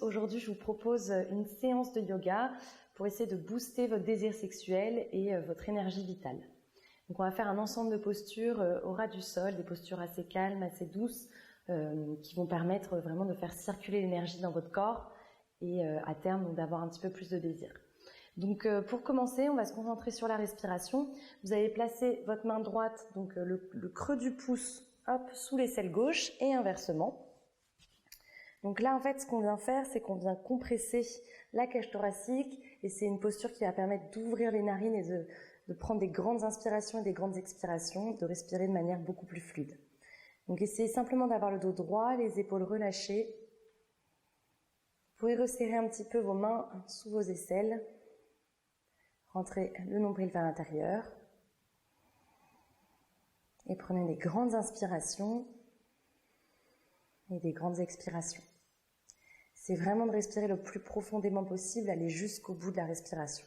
Aujourd'hui, je vous propose une séance de yoga pour essayer de booster votre désir sexuel et votre énergie vitale. Donc, on va faire un ensemble de postures au ras du sol, des postures assez calmes, assez douces, qui vont permettre vraiment de faire circuler l'énergie dans votre corps et à terme d'avoir un petit peu plus de désir. Donc, pour commencer, on va se concentrer sur la respiration. Vous allez placer votre main droite, donc le creux du pouce, sous l'aisselle gauche et inversement. Donc là, en fait, ce qu'on vient faire, c'est qu'on vient compresser la cage thoracique et c'est une posture qui va permettre d'ouvrir les narines et de prendre des grandes inspirations et des grandes expirations, de respirer de manière beaucoup plus fluide. Donc essayez simplement d'avoir le dos droit, les épaules relâchées. Vous pouvez resserrer un petit peu vos mains sous vos aisselles. Rentrez le nombril vers l'intérieur. Et prenez des grandes inspirations et des grandes expirations. C'est vraiment de respirer le plus profondément possible, aller jusqu'au bout de la respiration.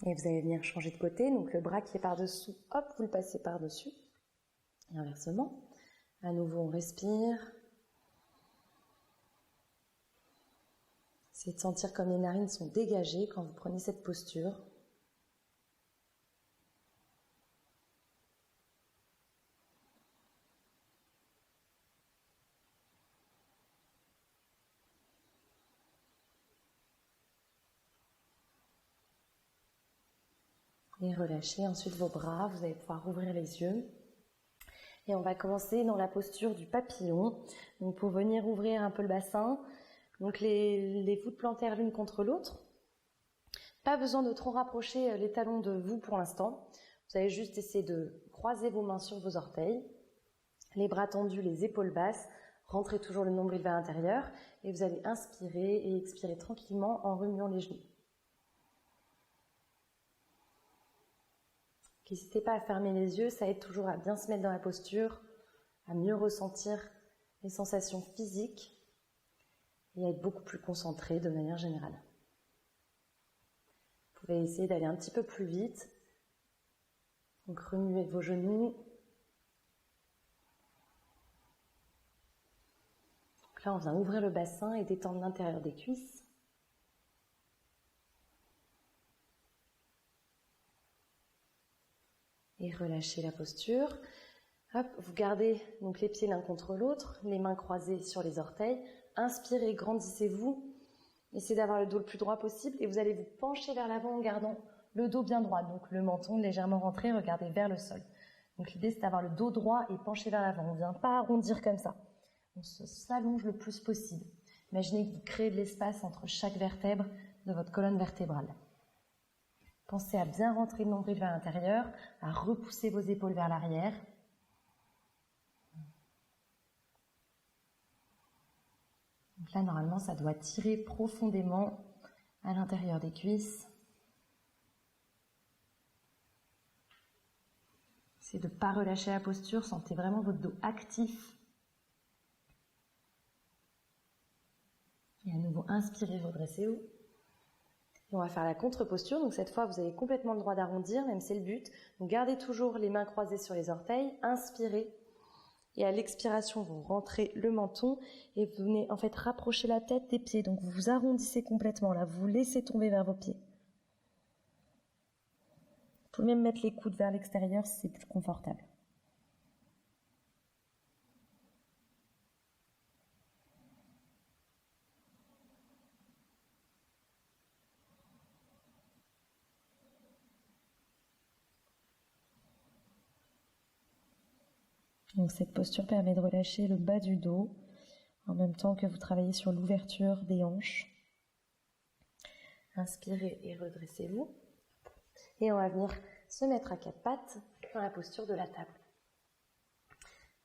Et vous allez venir changer de côté, donc le bras qui est par-dessous, vous le passez par-dessus. Et inversement, à nouveau on respire. Essayez de sentir comme les narines sont dégagées quand vous prenez cette posture. Et relâchez ensuite vos bras, vous allez pouvoir ouvrir les yeux. Et on va commencer dans la posture du papillon. Donc pour venir ouvrir un peu le bassin, donc les voûtes plantaires l'une contre l'autre. Pas besoin de trop rapprocher les talons de vous pour l'instant. Vous allez juste essayer de croiser vos mains sur vos orteils, les bras tendus, les épaules basses, rentrez toujours le nombril vers l'intérieur et vous allez inspirer et expirer tranquillement en remuant les genoux. N'hésitez pas à fermer les yeux, ça aide toujours à bien se mettre dans la posture, à mieux ressentir les sensations physiques et à être beaucoup plus concentré de manière générale. Vous pouvez essayer d'aller un petit peu plus vite, donc remuez vos genoux. Donc là, on vient ouvrir le bassin et détendre l'intérieur des cuisses. Et relâchez la posture. Vous gardez donc les pieds l'un contre l'autre, les mains croisées sur les orteils. Inspirez, grandissez-vous. Essayez d'avoir le dos le plus droit possible et vous allez vous pencher vers l'avant en gardant le dos bien droit. Donc le menton légèrement rentré, regardez vers le sol. Donc l'idée c'est d'avoir le dos droit et penché vers l'avant. On ne vient pas arrondir comme ça. On s'allonge le plus possible. Imaginez que vous créez de l'espace entre chaque vertèbre de votre colonne vertébrale. Pensez à bien rentrer le nombril vers l'intérieur, à repousser vos épaules vers l'arrière. Donc là, normalement, ça doit tirer profondément à l'intérieur des cuisses. Essayez de ne pas relâcher la posture, sentez vraiment votre dos actif. Et à nouveau, inspirez, redressez-vous. Et on va faire la contre-posture, donc cette fois vous avez complètement le droit d'arrondir, même c'est le but. Donc gardez toujours les mains croisées sur les orteils, inspirez. Et à l'expiration, vous rentrez le menton et vous venez en fait rapprocher la tête des pieds. Donc vous vous arrondissez complètement là, vous laissez tomber vers vos pieds. Vous pouvez même mettre les coudes vers l'extérieur si c'est plus confortable. Donc cette posture permet de relâcher le bas du dos en même temps que vous travaillez sur l'ouverture des hanches. Inspirez et redressez-vous. Et on va venir se mettre à quatre pattes dans la posture de la table.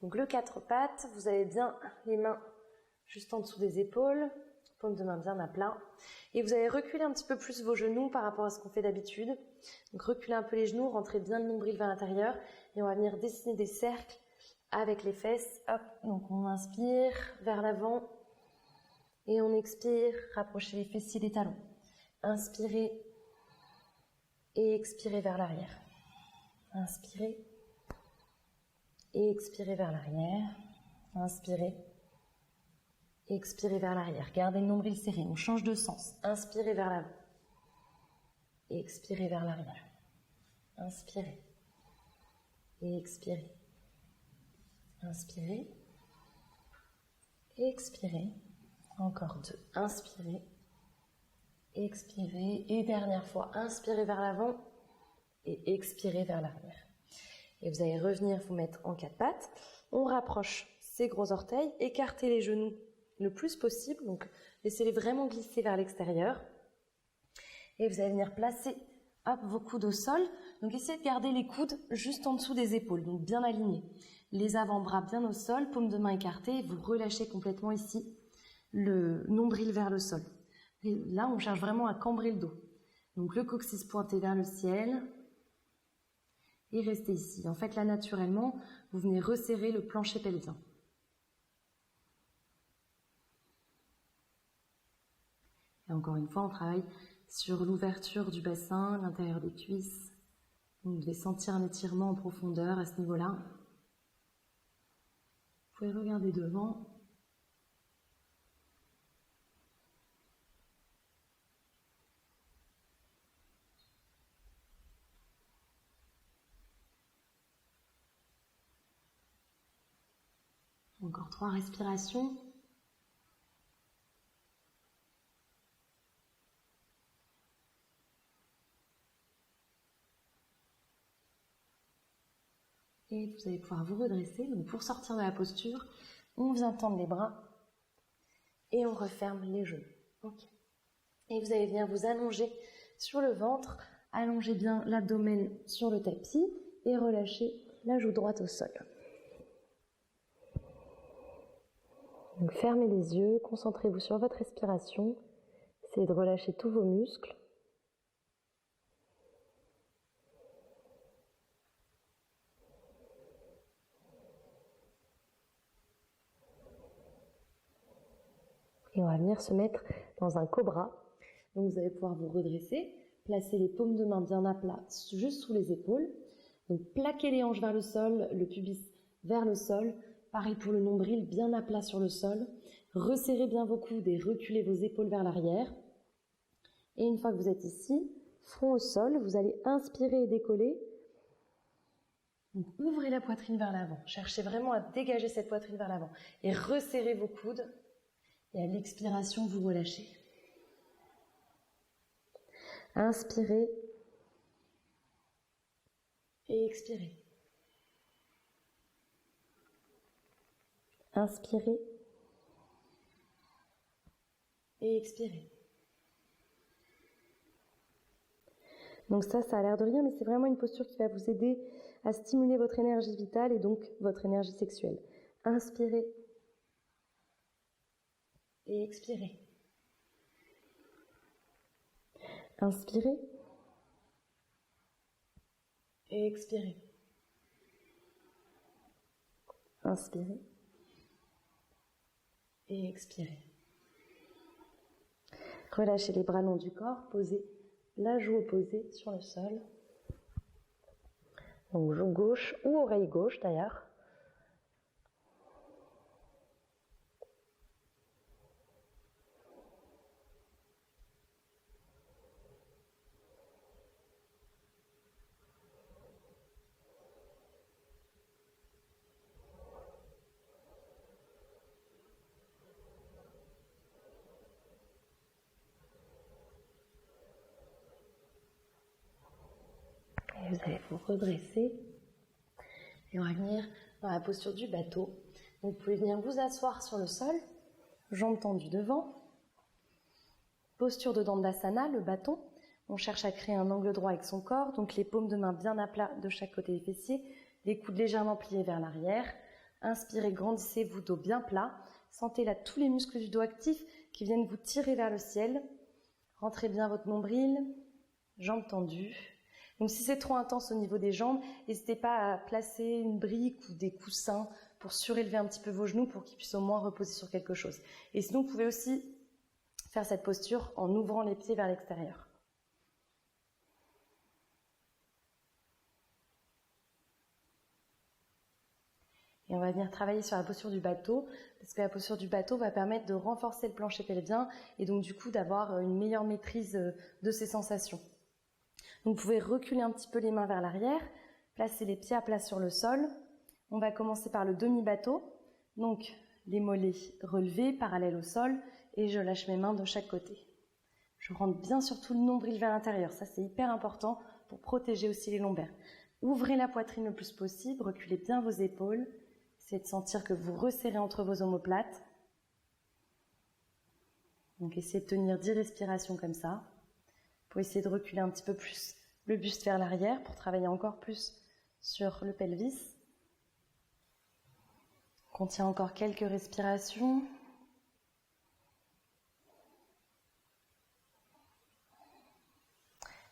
Donc le quatre pattes, vous avez bien les mains juste en dessous des épaules, paume de main bien à plat. Et vous allez reculer un petit peu plus vos genoux par rapport à ce qu'on fait d'habitude. Donc reculez un peu les genoux, rentrez bien le nombril vers l'intérieur et on va venir dessiner des cercles avec les fesses. Hop, donc on inspire vers l'avant et on expire, rapprochez les fessiers des talons. Inspirez et expirez vers l'arrière. Inspirez et expirez vers l'arrière. Inspirez. Expirez vers l'arrière. Gardez le nombril serré. On change de sens. Inspirez vers l'avant. Expirez vers l'arrière. Inspirez. Et expirez. Inspirez. Expirez. Encore 2. Inspirez. Expirez. Et dernière fois. Inspirez vers l'avant. Et expirez vers l'arrière. Et vous allez revenir vous mettre en 4 pattes. On rapproche ces gros orteils. Écartez les genoux le plus possible, donc laissez-les vraiment glisser vers l'extérieur. Et vous allez venir placer vos coudes au sol. Donc essayez de garder les coudes juste en dessous des épaules, donc bien alignés. Les avant-bras bien au sol, paumes de main écartées, vous relâchez complètement ici le nombril vers le sol. Et là, on cherche vraiment à cambrer le dos. Donc le coccyx pointé vers le ciel et restez ici. En fait, là, naturellement, vous venez resserrer le plancher pelvien. Et encore une fois, on travaille sur l'ouverture du bassin, l'intérieur des cuisses. Vous devez sentir un étirement en profondeur à ce niveau-là. Vous pouvez regarder devant. Encore 3 respirations. Et vous allez pouvoir vous redresser. Donc pour sortir de la posture, on vient tendre les bras et on referme les genoux. Okay. Et vous allez venir vous allonger sur le ventre, allongez bien l'abdomen sur le tapis et relâchez la joue droite au sol. Donc fermez les yeux, concentrez-vous sur votre respiration, essayez de relâcher tous vos muscles. Et on va venir se mettre dans un cobra. Donc vous allez pouvoir vous redresser, placer les paumes de main bien à plat, juste sous les épaules. Donc plaquez les hanches vers le sol, le pubis vers le sol. Pareil pour le nombril, bien à plat sur le sol. Resserrez bien vos coudes et reculez vos épaules vers l'arrière. Et une fois que vous êtes ici, front au sol, vous allez inspirer et décoller. Donc ouvrez la poitrine vers l'avant. Cherchez vraiment à dégager cette poitrine vers l'avant. Et resserrez vos coudes. Et à l'expiration, vous relâchez. Inspirez et expirez. Inspirez et expirez. Donc ça a l'air de rien, mais c'est vraiment une posture qui va vous aider à stimuler votre énergie vitale et donc votre énergie sexuelle. Inspirez et expirez. Inspirez et expirez. Inspirez et expirez. Relâchez les bras longs du corps, posez la joue opposée sur le sol. Donc joue gauche ou oreille gauche d'ailleurs. Et vous allez vous redresser et on va venir dans la posture du bateau. Donc, vous pouvez venir vous asseoir sur le sol, jambes tendues devant. Posture de Dandasana, le bâton. On cherche à créer un angle droit avec son corps, donc les paumes de main bien à plat de chaque côté des fessiers, les coudes légèrement pliés vers l'arrière. Inspirez, grandissez-vous, dos bien plat. Sentez là tous les muscles du dos actifs qui viennent vous tirer vers le ciel. Rentrez bien votre nombril, jambes tendues. Donc si c'est trop intense au niveau des jambes, n'hésitez pas à placer une brique ou des coussins pour surélever un petit peu vos genoux pour qu'ils puissent au moins reposer sur quelque chose. Et sinon, vous pouvez aussi faire cette posture en ouvrant les pieds vers l'extérieur. Et on va venir travailler sur la posture du bateau, parce que la posture du bateau va permettre de renforcer le plancher pelvien et donc du coup d'avoir une meilleure maîtrise de ces sensations. Donc vous pouvez reculer un petit peu les mains vers l'arrière, placer les pieds à plat sur le sol. On va commencer par le demi-bateau, donc les mollets relevés, parallèles au sol, et je lâche mes mains de chaque côté. Je rentre bien surtout le nombril vers l'intérieur, ça c'est hyper important pour protéger aussi les lombaires. Ouvrez la poitrine le plus possible, reculez bien vos épaules. Essayez de sentir que vous resserrez entre vos omoplates. Donc essayez de tenir 10 respirations comme ça. Pour essayer de reculer un petit peu plus le buste vers l'arrière pour travailler encore plus sur le pelvis. On contient encore quelques respirations.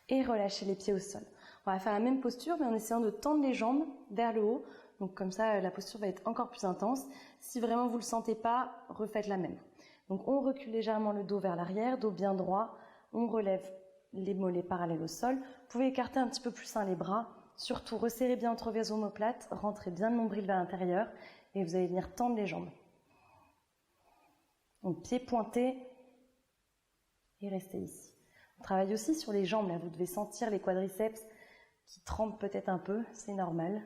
Et relâchez les pieds au sol. On va faire la même posture mais en essayant de tendre les jambes vers le haut. Donc comme ça, la posture va être encore plus intense. Si vraiment vous ne le sentez pas, refaites la même. Donc on recule légèrement le dos vers l'arrière, dos bien droit. On relève les mollets parallèles au sol. Vous pouvez écarter un petit peu plus les bras. Surtout, resserrez bien entre vos omoplates. Rentrez bien le nombril vers l'intérieur. Et vous allez venir tendre les jambes. Donc pieds pointés. Et restez ici. On travaille aussi sur les jambes. Là, vous devez sentir les quadriceps qui tremblent peut-être un peu. C'est normal.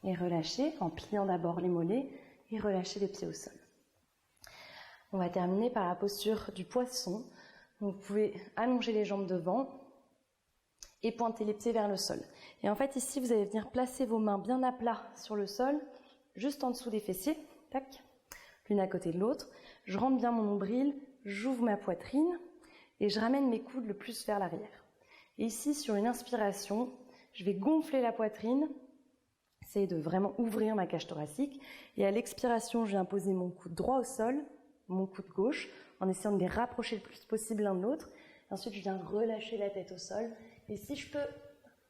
Et relâchez en pliant d'abord les mollets et relâchez les pieds au sol. On va terminer par la posture du poisson. Donc vous pouvez allonger les jambes devant et pointer les pieds vers le sol. Et en fait ici vous allez venir placer vos mains bien à plat sur le sol, juste en dessous des fessiers, tac, l'une à côté de l'autre. Je rentre bien mon nombril, j'ouvre ma poitrine et je ramène mes coudes le plus vers l'arrière. Et ici sur une inspiration, je vais gonfler la poitrine. Essayez de vraiment ouvrir ma cage thoracique. Et à l'expiration, je viens poser mon coude droit au sol, mon coude gauche, en essayant de les rapprocher le plus possible l'un de l'autre. Ensuite, je viens relâcher la tête au sol. Et si je peux,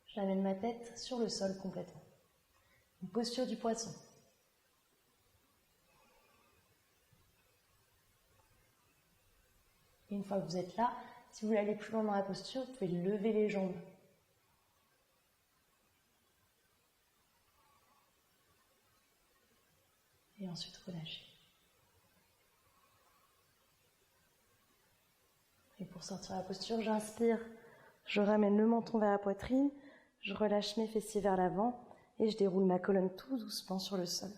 j'amène ma tête sur le sol complètement. Une posture du poisson. Et une fois que vous êtes là, si vous voulez aller plus loin dans la posture, vous pouvez lever les jambes. Et ensuite relâcher. Et pour sortir la posture, j'inspire, je ramène le menton vers la poitrine, je relâche mes fessiers vers l'avant et je déroule ma colonne tout doucement sur le sol.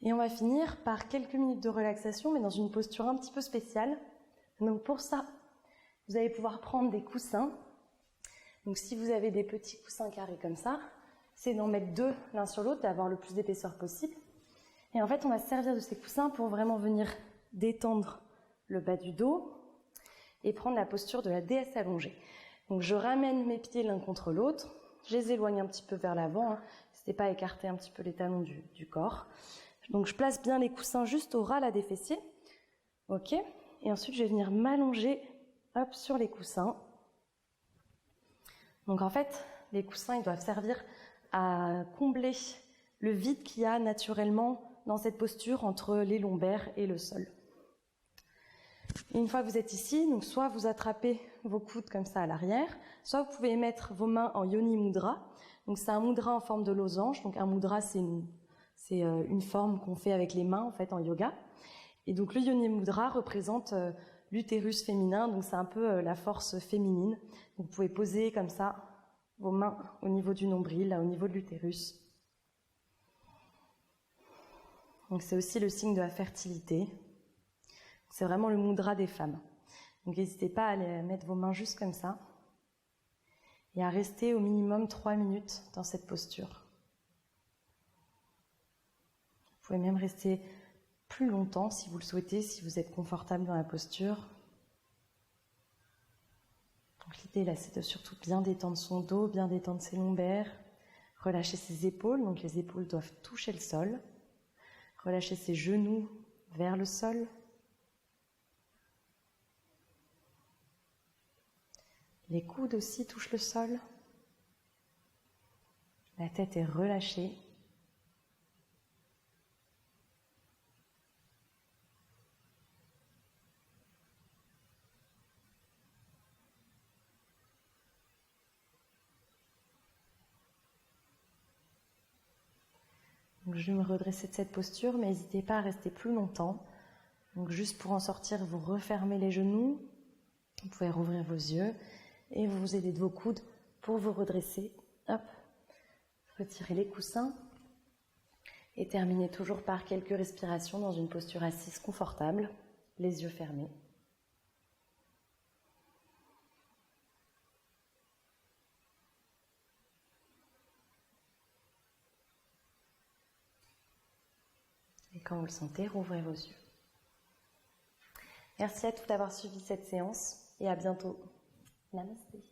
Et on va finir par quelques minutes de relaxation, mais dans une posture un petit peu spéciale. Donc pour ça, vous allez pouvoir prendre des coussins. Donc si vous avez des petits coussins carrés comme ça, c'est d'en mettre 2 l'un sur l'autre, d'avoir le plus d'épaisseur possible. Et en fait, on va se servir de ces coussins pour vraiment venir détendre le bas du dos et prendre la posture de la déesse allongée. Donc je ramène mes pieds l'un contre l'autre, je les éloigne un petit peu vers l'avant, n'hésitez pas à écarter un petit peu les talons du corps. Donc je place bien les coussins juste au ras là des fessiers, ok. Et ensuite je vais venir m'allonger, hop, sur les coussins. Donc en fait, les coussins ils doivent servir à combler le vide qu'il y a naturellement dans cette posture entre les lombaires et le sol. Et une fois que vous êtes ici, donc soit vous attrapez vos coudes comme ça à l'arrière, soit vous pouvez mettre vos mains en yoni mudra. Donc c'est un mudra en forme de losange. Donc un mudra c'est une forme qu'on fait avec les mains en fait en yoga. Et donc le yoni mudra représente l'utérus féminin, donc c'est un peu la force féminine. Donc, vous pouvez poser comme ça vos mains au niveau du nombril, là au niveau de l'utérus. Donc c'est aussi le signe de la fertilité. C'est vraiment le mudra des femmes. Donc n'hésitez pas à mettre vos mains juste comme ça et à rester au minimum 3 minutes dans cette posture. Vous pouvez même rester plus longtemps si vous le souhaitez, si vous êtes confortable dans la posture. Donc l'idée là, c'est de surtout bien détendre son dos, bien détendre ses lombaires, relâcher ses épaules, donc les épaules doivent toucher le sol, relâcher ses genoux vers le sol, les coudes aussi touchent le sol, la tête est relâchée. Donc, je vais me redresser de cette posture, mais n'hésitez pas à rester plus longtemps. Donc juste pour en sortir, vous refermez les genoux, vous pouvez rouvrir vos yeux et vous vous aidez de vos coudes pour vous redresser. Hop. Retirez les coussins et terminez toujours par quelques respirations dans une posture assise confortable, les yeux fermés. Et quand vous le sentez, rouvrez vos yeux. Merci à tous d'avoir suivi cette séance et à bientôt. Namasté.